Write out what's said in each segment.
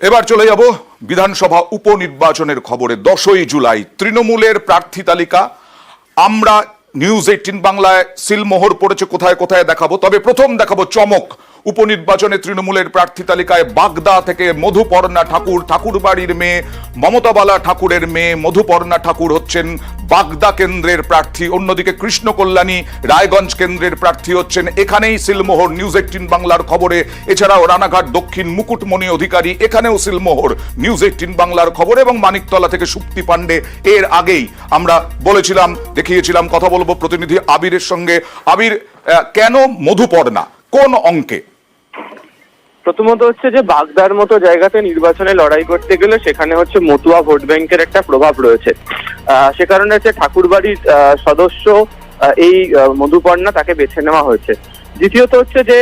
এবার চলে যাব বিধানসভা উপনির্বাচনের খবরে। 10ই জুলাই তৃণমূলের প্রার্থী তালিকা আমরা নিউজ 18 বাংলায় সিলমোহর পড়েছে, কোথায় কোথায় দেখাবো। তবে প্রথম দেখাবো চমক। উপনির্বাচনে তৃণমূলের প্রার্থী তালিকায় বাগদা থেকে মধুপর্ণা ঠাকুর, ঠাকুরবাড়ির মেয়ে মমতাবালা ঠাকুরের মেয়ে মধুপর্ণা ঠাকুর হচ্ছেন বাগদা কেন্দ্রের প্রার্থী। অন্যদিকে কৃষ্ণ কল্যাণী রায়গঞ্জ কেন্দ্রের প্রার্থী হচ্ছেন। এখানেই সিলমোহর নিউজ 18 বাংলার খবরে। এছাড়াও রানাঘাট দক্ষিণ মুকুটমণি অধিকারী, এখানেও সিলমোহর নিউজ 18 বাংলার খবর। এবং মানিকতলা থেকে সুপ্তি পাণ্ডে। এর আগেই আমরা বলেছিলাম, দেখিয়েছিলাম, কথা বলবো প্রতিনিধি আবিরের সঙ্গে। আবির, কেন মধুপর্ণা, কোন অঙ্কে? প্রথমত হচ্ছে যে বাগদার মতো জায়গাতে নির্বাচনে লড়াই করতে গেলে সেখানে হচ্ছে মতুয়া ভোট ব্যাংকের একটা প্রভাব রয়েছে। সে কারণে হচ্ছে ঠাকুরবাড়ির সদস্য এই মধুপর্ণা তাকে বেছে নেওয়া হয়েছে। দ্বিতীয়ত হচ্ছে যে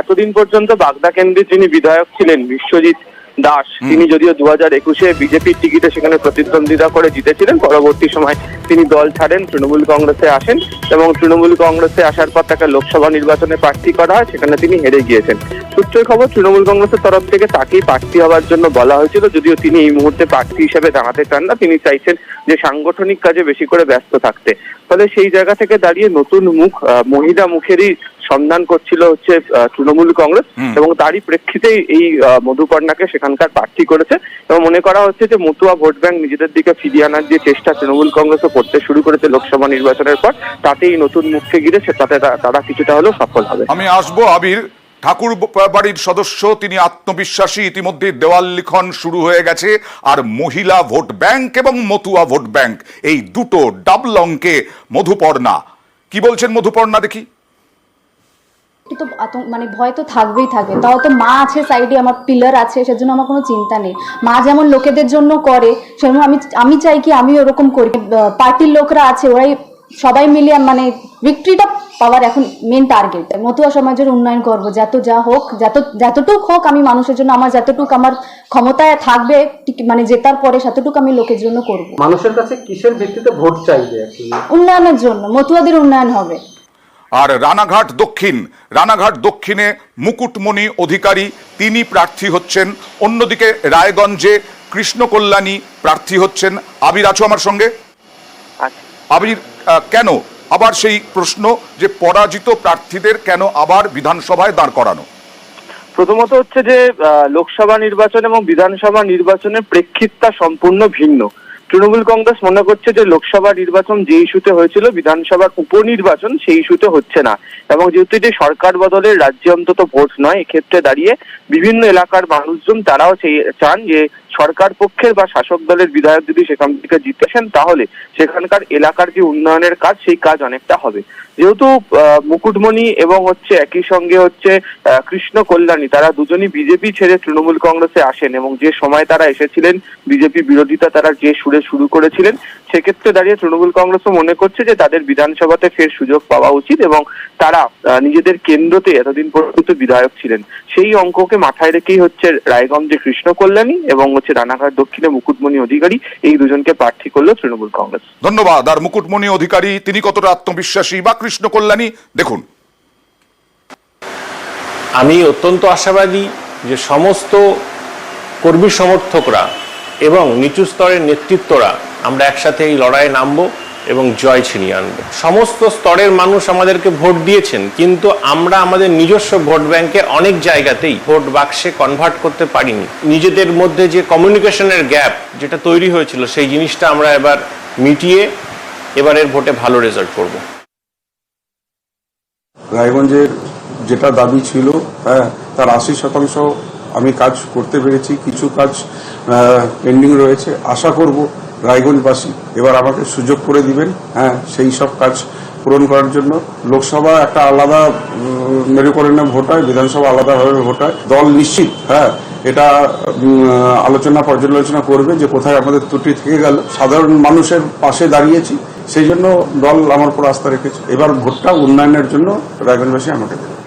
এতদিন পর্যন্ত বাগদা কেন্দ্রের যিনি বিধায়ক ছিলেন বিশ্বজিৎ দাস, তিনি যদিও 2021-এ বিজেপির টিকিটে সেখানে প্রতিদ্বন্দ্বিতা করে জিতেছিলেন, পরবর্তী সময় তিনি দল ছাড়েন, তৃণমূল কংগ্রেসে আসেন এবং তৃণমূল কংগ্রেসে আসার পর তাকে লোকসভা নির্বাচনে প্রার্থী করা হয়, সেখানে তিনি হেরে গিয়েছেন। সূত্রের খবর তৃণমূল কংগ্রেসের তরফ থেকে তাকেই প্রার্থী হওয়ার জন্য বলা হয়েছিল, যদিও তিনি এই মুহূর্তে প্রার্থী হিসেবে দাঁড়াতে চান না। তিনি চাইছেন যে সাংগঠনিক কাজে বেশি করে ব্যস্ত থাকতে। ফলে সেই জায়গা থেকে দাঁড়িয়ে নতুন মুখ, মহিলা মুখেরই সন্ধান করছিল হচ্ছে তৃণমূল কংগ্রেস এবং তারই প্রেক্ষিতেই এই মধুপর্ণাকে সেখানকার প্রার্থী করেছে। এবং মনে করা হচ্ছে যে মতুয়া ভোট ব্যাংক নিজেদের দিকে ফিরিয়ে আনার যে চেষ্টা তৃণমূল কংগ্রেসও করতে শুরু করেছে লোকসভা নির্বাচনের পর, তাতেই নতুন মুখকে ঘিরে তাতে তারা কিছুটা হলেও সফল হবে। আমি আসবো আবির। ঠাকুর বাড়ির সদস্য, তিনি আত্মবিশ্বাসী, ইতিমধ্যে দেওয়াল লিখন শুরু হয়ে গেছে। আর মহিলা ভোট ব্যাংক এবং মতুয়া ভোট ব্যাংক, এই দুটো ডাবল অঙ্কে মধুপর্ণা। কি বলছেন মধুপর্ণা, দেখি। তো মানে ভয় তো থাকবেই থাকবে, তাও তো মা আছে সাইডে, আমার পিলার আছে, সেজন্য আমার কোনো চিন্তা নেই। মা যেমন লোকেদের জন্য করে, সেরকম আমি চাই কি আমি ওরকম করি। পার্টির লোকরা আছে, ওরাই সবাই মিলিয়ে মানে ভিক্টরিটা পাওয়ার এখন মেন টার্গেট। মতুয়া সমাজের উন্নয়ন করবো, যা হোক, যতটুক হোক, আমি মানুষের জন্য আমার যতটুক আমার ক্ষমতায় থাকবে মানে জেতার পরে ততটুকু আমি লোকের জন্য করব। মানুষের কাছে কিসের ভিত্তিতে ভোট চাইবে? উন্নয়নের জন্য, মতুয়াদের উন্নয়ন হবে। আর রানাঘাট দক্ষিণে মুকুটমণি অধিকারী, তিনি প্রার্থী হচ্ছেন। অন্যদিকে রায়গঞ্জে কৃষ্ণ কল্যাণী প্রার্থী হচ্ছেন। আবির, আছো আমার সঙ্গে? আবির, কেন আবার সেই প্রশ্ন যে পরাজিত প্রার্থীদের কেন আবার বিধানসভায় দাঁড় করানো? প্রথমত হচ্ছে যে লোকসভা নির্বাচন এবং বিধানসভা নির্বাচনের প্রেক্ষিতটা সম্পূর্ণ ভিন্ন। তৃণমূল কংগ্রেস মনে করছে যে লোকসভা নির্বাচন যে ইস্যুতে হয়েছিল বিধানসভার উপনির্বাচন সেই ইস্যুতে হচ্ছে না, এবং যেহেতু এটি সরকার বদলের রাজ্যে অন্তত ভোট নয়, এক্ষেত্রে দাঁড়িয়ে বিভিন্ন এলাকার মানুষজন তারাও চান যে সরকার পক্ষের বা শাসক দলের বিধায়ক যদি সেখান থেকে জিতেছেন তাহলে সেখানকার এলাকার যে উন্নয়নের কাজ সেই কাজ অনেকটা হবে। যেহেতু মুকুটমণি এবং হচ্ছে একই সঙ্গে হচ্ছে কৃষ্ণ কল্যাণী, তারা দুজনই বিজেপি ছেড়ে তৃণমূল কংগ্রেসে আসেন এবং যে সময় তারা এসেছিলেন বিজেপি বিরোধিতা তারা যে সুরে শুরু করেছিলেন, সেক্ষেত্রে দাঁড়িয়ে তৃণমূল কংগ্রেসও মনে করছে যে তাদের বিধানসভাতে ফের সুযোগ পাওয়া উচিত এবং তারা নিজেদের কেন্দ্রতে এতদিন পর্যন্ত বিধায়ক ছিলেন, সেই অঙ্ককে মাথায় রেখেই হচ্ছে রায়গঞ্জে কৃষ্ণ কল্যাণী এবং হচ্ছে রানাঘাট দক্ষিণে মুকুটমণি অধিকারী, এই দুজনকে প্রার্থী করলো তৃণমূল কংগ্রেস। ধন্যবাদ। আর মুকুটমণি অধিকারী তিনি কতটা আত্মবিশ্বাসী, বা কৃষ্ণ কল্যাণী, দেখুন। আমি অত্যন্ত আশাবাদী যে সমস্ত কর্মী সমর্থকরা এবং নিচু স্তরের নেতৃত্বরা আমরা একসাথে এই লড়াইয়ে নামবো এবং জয় ছিনিয়ে আনবো। সমস্ত স্তরের মানুষ আমাদেরকে ভোট দিয়েছেন, কিন্তু আমরা আমাদের নিজস্ব ভোট ব্যাংকে অনেক জায়গাতেই ভোট বাক্সে কনভার্ট করতে পারিনি। নিজেদের মধ্যে যে কমিউনিকেশনের গ্যাপ যেটা তৈরি হয়েছিল, সেই জিনিসটা আমরা এবার মিটিয়ে এবারের ভোটে ভালো রেজাল্ট করব। রায়গঞ্জের যেটা দাবি ছিল, তার 80% আমি কাজ করতে পেরেছি, কিছু কাজ পেন্ডিং রয়েছে। আশা করব রায়গঞ্জবাসী এবার আমাকে সুযোগ করে দিবেন সেই সব কাজ পূরণ করার জন্য। লোকসভা একটা আলাদা মেরুকরণে ভোট হয়, বিধানসভা আলাদাভাবে ভোট হয়। দল নিশ্চিত এটা পর্যালোচনা করবে যে কোথায় আমাদের ত্রুটি থেকে গেল। সাধারণ মানুষের পাশে দাঁড়িয়েছি, সেই জন্য দল আমার উপর আস্থা রেখেছে। এবার ভোটটা উন্নয়নের জন্য রায়গঞ্জবাসী আমাকে দেবে।